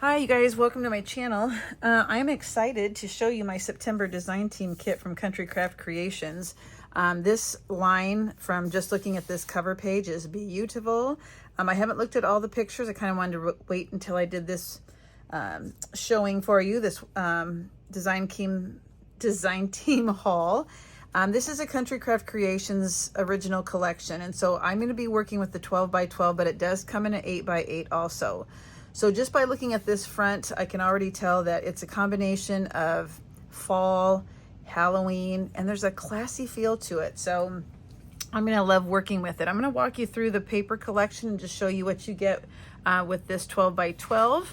Hi you guys, welcome to my channel. I'm excited to show you my September design team kit from Country Craft Creations. This line, from just looking at this cover page, is beautiful. I haven't looked at all the pictures. I kind of wanted to wait until I did this showing for you, this design team haul. This is a Country Craft Creations original collection, and so I'm going to be working with the 12 by 12, but it does come in an 8 by 8 also. So just by looking at this front, I can already tell that it's a combination of fall, Halloween, and there's a classy feel to it. So I'm going to love working with it. I'm going to walk you through the paper collection and just show you what you get with this 12 by 12.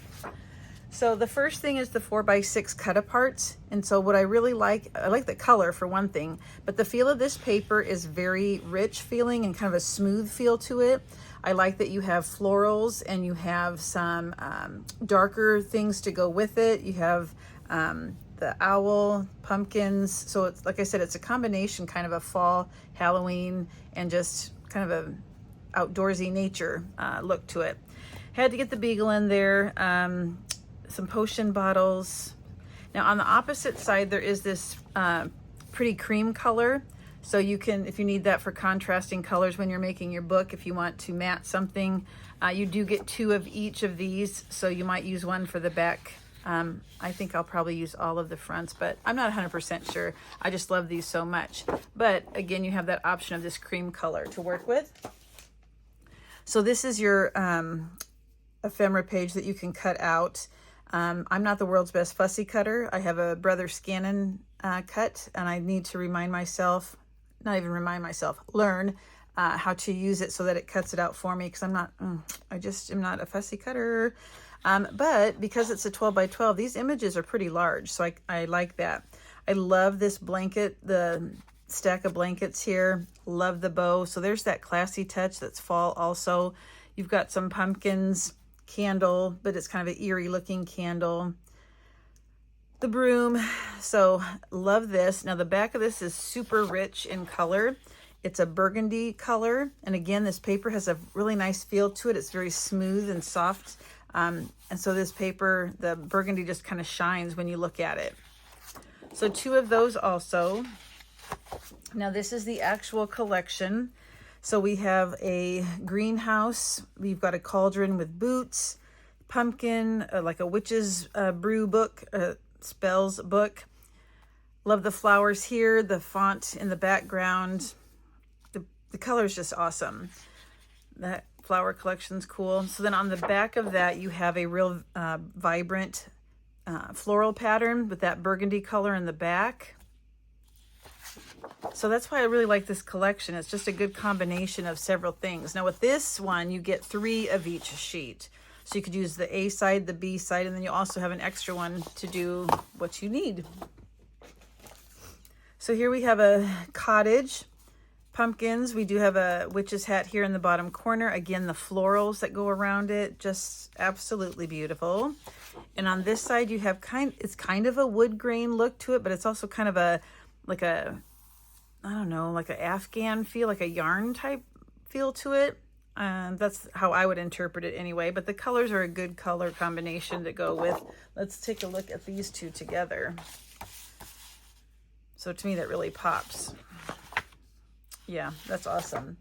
So the first thing is the 4 by 6 cut aparts. And so what I really like, I like the color for one thing, but the feel of this paper is very rich feeling and kind of a smooth feel to it. I like that you have florals and you have some darker things to go with it. You have the owl, pumpkins. So it's, like I said, it's a combination kind of a fall, Halloween, and just kind of a outdoorsy nature look to it. Had to get the beagle in there. Some potion bottles. Now on the opposite side, there is this pretty cream color. So you can, if you need that for contrasting colors when you're making your book, if you want to matte something, you do get 2 of each of these. So you might use one for the back. I think I'll probably use all of the fronts, but I'm not 100% sure. I just love these so much. But again, you have that option of this cream color to work with. So this is your ephemera page that you can cut out. I'm not the world's best fussy cutter. I have a Brother Scannon cut, and I need to remind myself, not even remind myself, learn how to use it so that it cuts it out for me, because I just am not a fussy cutter. But because it's a 12 by 12, these images are pretty large, so I like that. I love this blanket, the stack of blankets here. Love the bow. So there's that classy touch that's fall also. You've got some pumpkins, candle, but it's kind of an eerie looking candle. The broom. So love this. Now the back of this is super rich in color. It's a burgundy color, and again, this paper has a really nice feel to it. It's very smooth and soft, and so this paper, the burgundy, just kind of shines when you look at it. So 2 of those also. Now this is the actual collection. So we have a greenhouse, we've got a cauldron with boots, pumpkin, like a witch's brew book, spells book. Love the flowers here, the font in the background. The color is just awesome. That flower collection's cool. So then on the back of that, you have a real vibrant floral pattern with that burgundy color in the back. So that's why I really like this collection. It's just a good combination of several things. Now with this one, you get 3 of each sheet. So you could use the A side, the B side, and then you also have an extra one to do what you need. So here we have a cottage, pumpkins. We do have a witch's hat here in the bottom corner. Again, the florals that go around it, just absolutely beautiful. And on this side, you have it's kind of a wood grain look to it, but it's also kind of like a I don't know, like an Afghan feel, like a yarn type feel to it. That's how I would interpret it anyway, but the colors are a good color combination to go with. Let's take a look at these 2 together. So to me, that really pops. Yeah, that's awesome.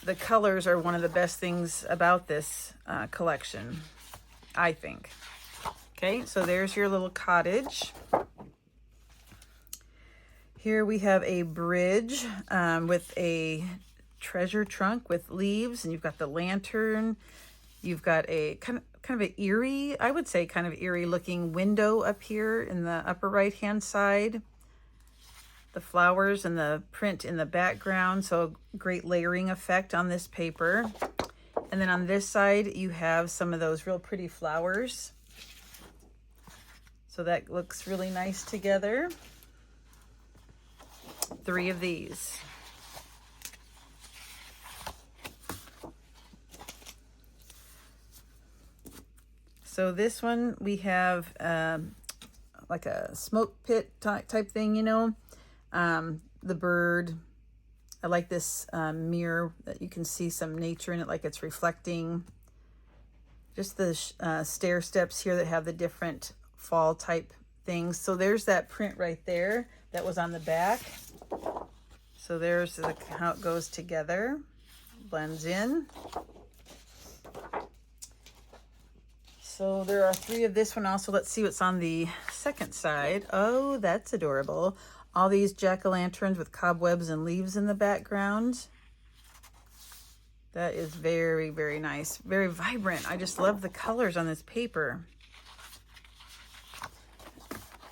The colors are one of the best things about this collection, I think. Okay, so there's your little cottage. Here we have a bridge with a treasure trunk with leaves, and you've got the lantern. You've got a kind of an eerie, I would say kind of eerie looking window up here in the upper right hand side. The flowers and the print in the background, so great layering effect on this paper. And then on this side, you have some of those real pretty flowers. So that looks really nice together. 3 of these. So this one we have like a smoke pit type thing, you know. The bird. I like this mirror that you can see some nature in it, like it's reflecting. just the stair steps here that have the different fall type things. So there's that print right there that was on the back. So there's how it goes together, blends in. So there are 3 of this one also. Let's see what's on the second side. Oh, that's adorable. All these jack-o'-lanterns with cobwebs and leaves in the background. That is very, very nice. Very vibrant. I just love the colors on this paper.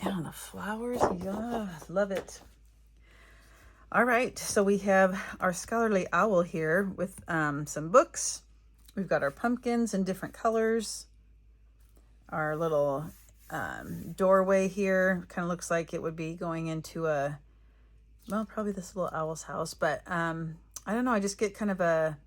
And the flowers, yeah, love it. All right, so we have our scholarly owl here with some books. We've got our pumpkins in different colors. Our little doorway here kind of looks like it would be going into a, well, probably this little owl's house, but I don't know, I just get kind of a,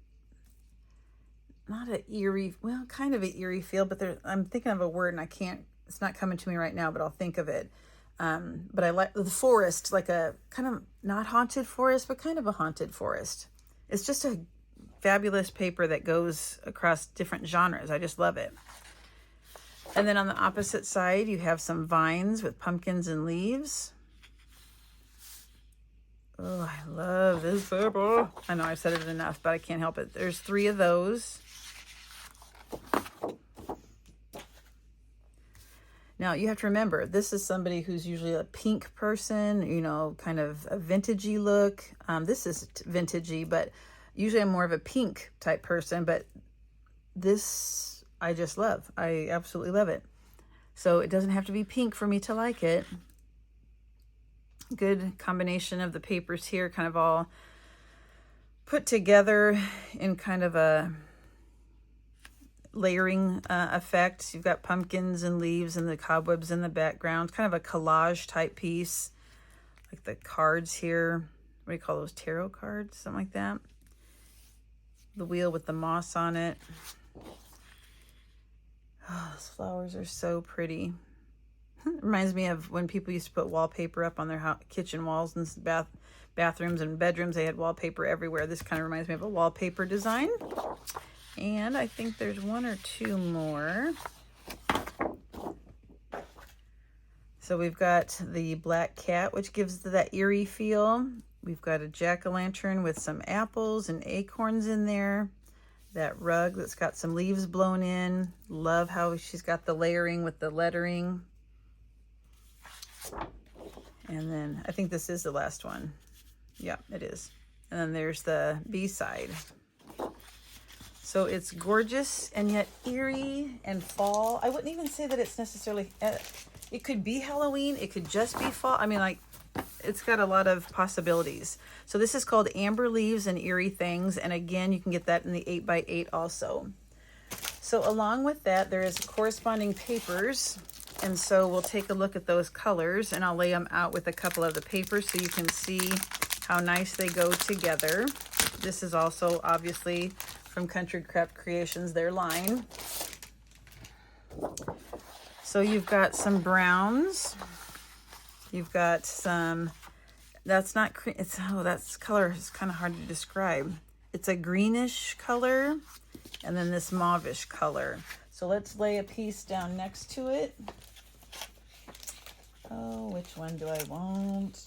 not an eerie, well, kind of an eerie feel, but I'm thinking of a word and I can't, it's not coming to me right now, but I'll think of it. But I like the forest, like a kind of not haunted forest, but kind of a haunted forest. It's just a fabulous paper that goes across different genres. I just love it. And then on the opposite side, you have some vines with pumpkins and leaves. Oh, I love this paper. I know I've said it enough, but I can't help it. There's 3 of those. Now, you have to remember, this is somebody who's usually a pink person, you know, kind of a vintagey look. This is vintagey, but usually I'm more of a pink type person, but this I just love. I absolutely love it. So it doesn't have to be pink for me to like it. Good combination of the papers here, kind of all put together in kind of a layering effect. You've got pumpkins and leaves and the cobwebs in the background, kind of a collage type piece, like the cards here. What do you call those, tarot cards? Something like that. The wheel with the moss on it. Oh, those flowers are so pretty. It reminds me of when people used to put wallpaper up on their kitchen walls and bathrooms and bedrooms. They had wallpaper everywhere. This kind of reminds me of a wallpaper design. And I think there's 1 or 2 more. So we've got the black cat, which gives that eerie feel. We've got a jack-o'-lantern with some apples and acorns in there. That rug that's got some leaves blown in. Love how she's got the layering with the lettering. And then I think this is the last one. Yeah, it is. And then there's the B-side. So it's gorgeous and yet eerie and fall. I wouldn't even say that it's necessarily, it could be Halloween. It could just be fall. I mean, like, it's got a lot of possibilities. So this is called Amber Leaves and Eerie Things. And again, you can get that in the 8x8 also. So along with that, there is corresponding papers. And so we'll take a look at those colors and I'll lay them out with a couple of the papers so you can see how nice they go together. This is also obviously from Country Craft Creations, their line. So you've got some browns. You've got some, that's not, it's, oh, that's color is kind of hard to describe. It's a greenish color and then this mauvish color. So let's lay a piece down next to it. Oh, which one do I want?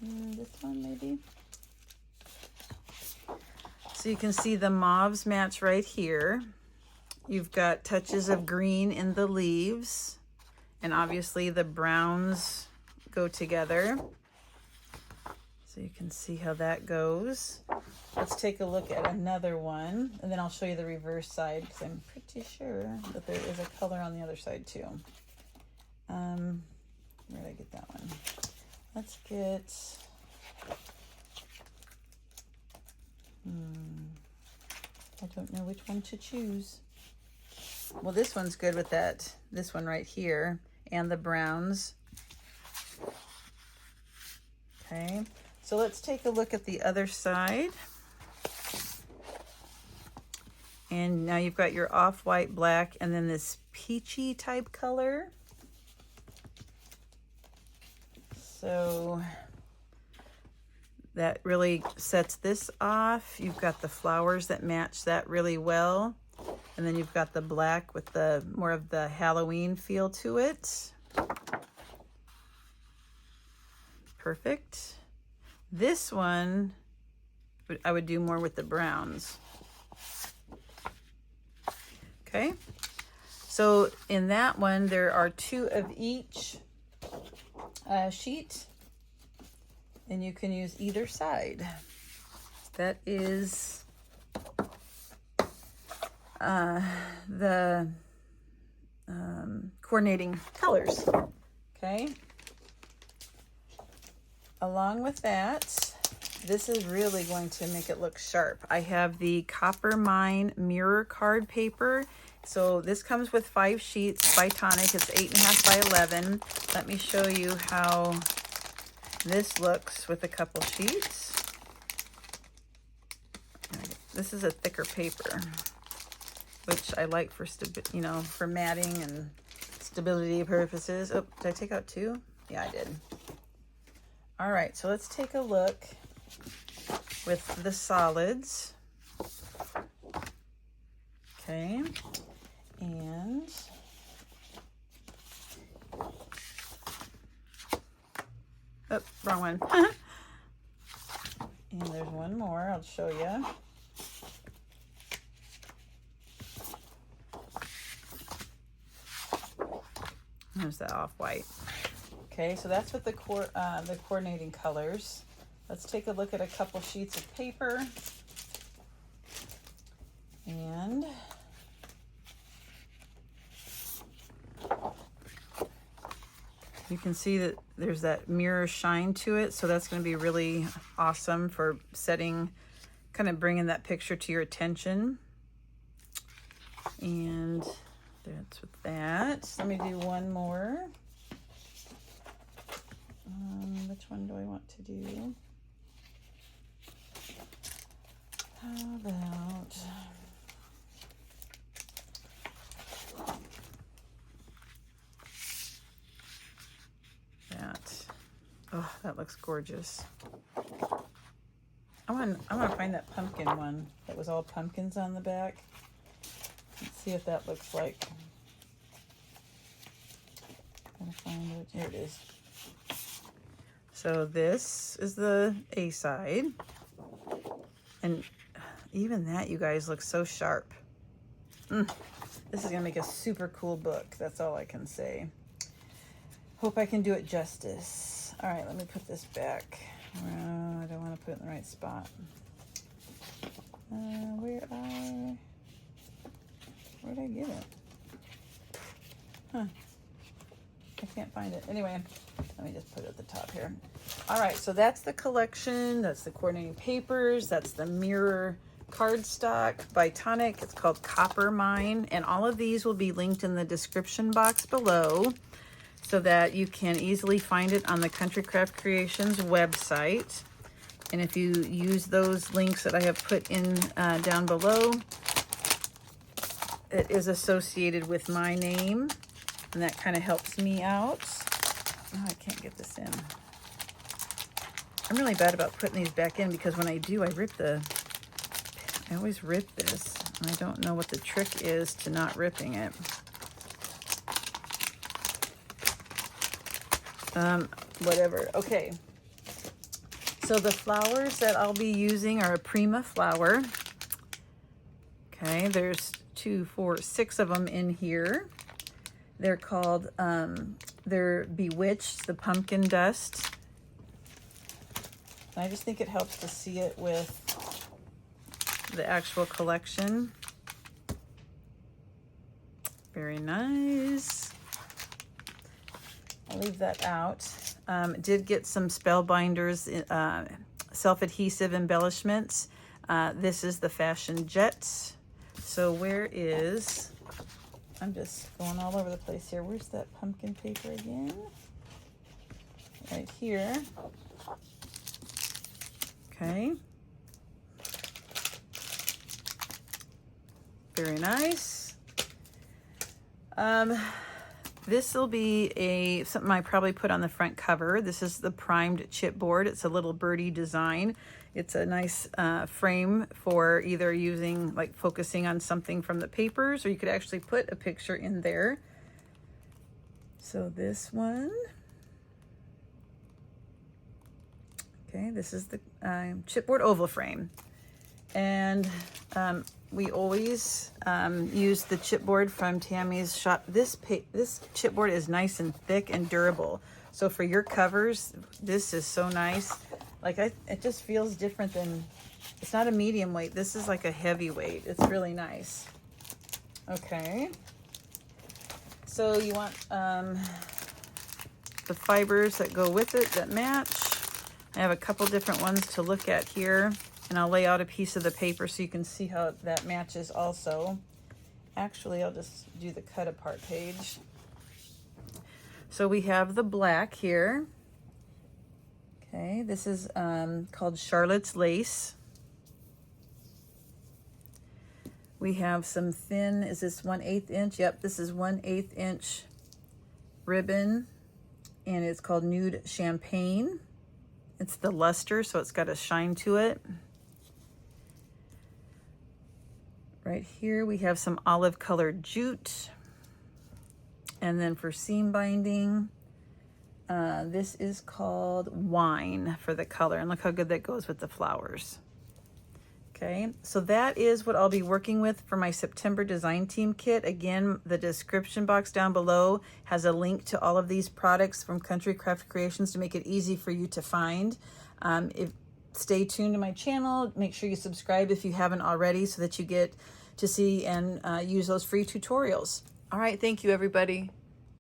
This one maybe. So you can see the mauves match right here. You've got touches of green in the leaves. And obviously the browns go together. So you can see how that goes. Let's take a look at another one. And then I'll show you the reverse side because I'm pretty sure that there is a color on the other side too. Where did I get that one? Let's get... I don't know which one to choose. Well, this one's good with that. This one right here and the browns. Okay, so let's take a look at the other side. And now you've got your off-white, black, and then this peachy type color. So that really sets this off. You've got the flowers that match that really well. And then you've got the black with the more of the Halloween feel to it. Perfect. This one, I would do more with the browns. Okay. So in that one, there are 2 of each sheet, and you can use either side. That is the coordinating colors. Okay. Along with that, this is really going to make it look sharp. I have the Copper Mine mirror card paper. So this comes with 5 sheets by Tonic. It's 8.5 by 11. Let me show you how this looks with a couple sheets. This is a thicker paper, which I like for for matting and stability purposes. Oh, did I take out 2? Yeah, I did. All right, so let's take a look with the solids. Okay, and oh, wrong one. And there's one more I'll show you. There's that off-white. Okay, so that's with the coordinating colors. Let's take a look at a couple sheets of paper. And you can see that there's that mirror shine to it. So that's going to be really awesome for setting, kind of bringing that picture to your attention. And that's with that. Let me do one more. Which one do I want to do? How about that? Oh, that looks gorgeous. I want to find that pumpkin one that was all pumpkins on the back. Let's see if that looks like. Gotta find it. Here it is. So this is the A side, and even that, you guys, look so sharp. This is gonna make a super cool book. That's all I can say. Hope I can do it justice. All right, let me put this back. I don't want to put it in the right spot. Where did I get it? Huh. I can't find it. Anyway, let me just put it at the top here. All right, so that's the collection. That's the coordinating papers. That's the mirror cardstock by Tonic. It's called Copper Mine. And all of these will be linked in the description box below so that you can easily find it on the Country Craft Creations website. And if you use those links that I have put in down below, it is associated with my name. And that kind of helps me out. Oh, I can't get this in. I'm really bad about putting these back in because when I do, I always rip this. I don't know what the trick is to not ripping it. Whatever. Okay. So the flowers that I'll be using are a Prima flower. Okay, there's 2, 4, 6 of them in here. They're called, they're Bewitched, the pumpkin dust. And I just think it helps to see it with the actual collection. Very nice. I'll leave that out. Did get some Spellbinders, self-adhesive embellishments. This is the Fashion Jet. So where is... I'm just going all over the place here. Where's that pumpkin paper again? Right here. Okay. Very nice. This will be something I probably put on the front cover. This is the primed chipboard. It's a little birdie design. It's a nice frame for either using, like focusing on something from the papers, or you could actually put a picture in there. So this one, okay, this is the chipboard oval frame. And we always use the chipboard from Tammy's shop. This chipboard is nice and thick and durable. So for your covers, this is so nice. Like it just feels different than, it's not a medium weight. This is like a heavy weight. It's really nice. Okay. So you want the fibers that go with it that match. I have a couple different ones to look at here, and I'll lay out a piece of the paper so you can see how that matches also. Actually, I'll just do the cut apart page. So we have the black here. Okay, this is called Charlotte's Lace. We have some thin, is this 1/8 inch? Yep, this is 1/8 inch ribbon, and it's called Nude Champagne. It's the luster, so it's got a shine to it. Right here we have some olive colored jute. And then for seam binding, this is called Wine for the color. And look how good that goes with the flowers. Okay, so that is what I'll be working with for my September design team kit. Again, the description box down below has a link to all of these products from Country Craft Creations to make it easy for you to find. Stay tuned to my channel. Make sure you subscribe if you haven't already so that you get to see and use those free tutorials. All right, thank you, everybody.